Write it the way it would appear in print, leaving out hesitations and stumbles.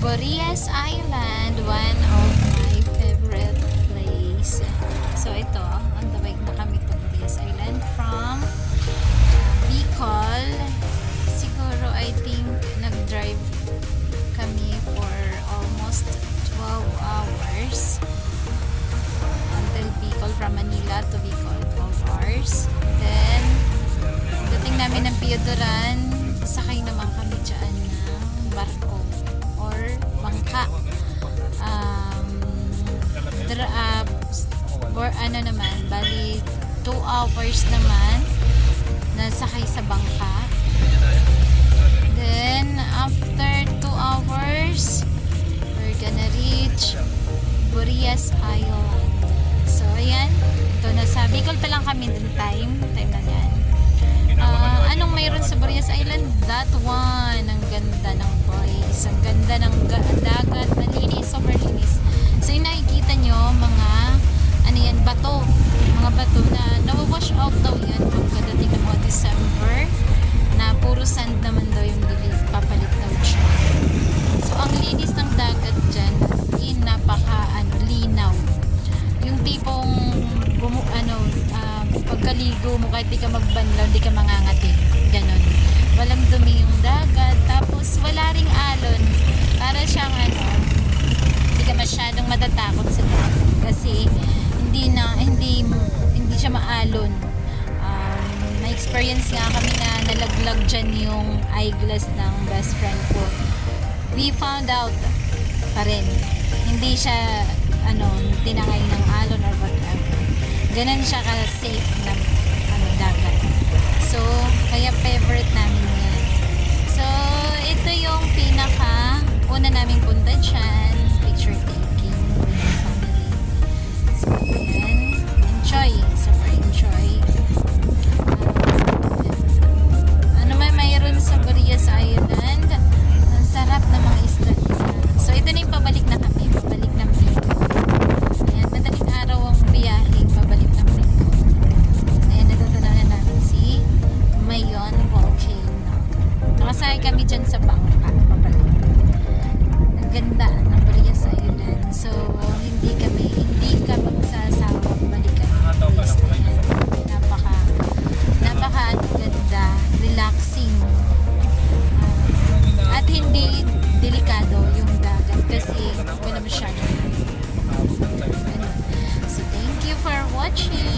Borias Island, one of my favorite place. So ito, on the way na kami to Borias Island from Bicol. Siguro I think nag-drive kami for almost 12 hours until Bicol, from Manila to Bicol, 12 hours. Then dating namin ng Piodoran, sakay naman kami dyan ng barko or bangka. Ano naman, bali 2 hours naman nasakay sa bangka. Then after 2 hours we're gonna reach Borias Island. So ayan, ito na, sa Bicol pa lang kami dun time na yan. Anong mayroon sa Borias Island? That one, ang ganda ng place, ang ganda ng dagat, malinis, super linis. So yung nakikita nyo, mga ano yan, bato, mga bato na nawawash out daw yan pagkadating ng mga December, na puro sand naman daw yung papalit daw siya. So ang linis ng dagat dyan, napaka linaw, yung tipong pagkaligo mo kahit di ka magbanlaw, di ka mangangati, ganon. Walang dumi yung dagat, tapos wala ring alon, para siyang hindi ka masyadong matatakot sa dagat kasi hindi siya maalon. Na-experience nga kami na nalaglag dyan yung eyeglass ng best friend ko. We found out pa rin, hindi siya tinangay ng alon or whatever. Ganun siya ka-safe na dagat. So, kaya favorite namin yan. So, ito yung una naming punta dyan. Picture taking with the family. So, ayan. Enjoy. Super enjoy. Ano mayroon sa Borias Island? Ang sarap na mga isla. So, ito na yung pabalik na kami. Pabalik ng Bicol. Ayan, madaling araw ang biyahe. Pabalik ng Bicol. Ayan, natutanaw namin si Mayon Volcano. Nakasakay kami dyan sa bangka. Pabalik. Ang ganda ng Borias Island. So, hindi ka magsasawang balikan ng place na yan. Napaka ganda, relaxing. At hindi delikado yung dagat kasi wala masyadong. So, thank you for watching.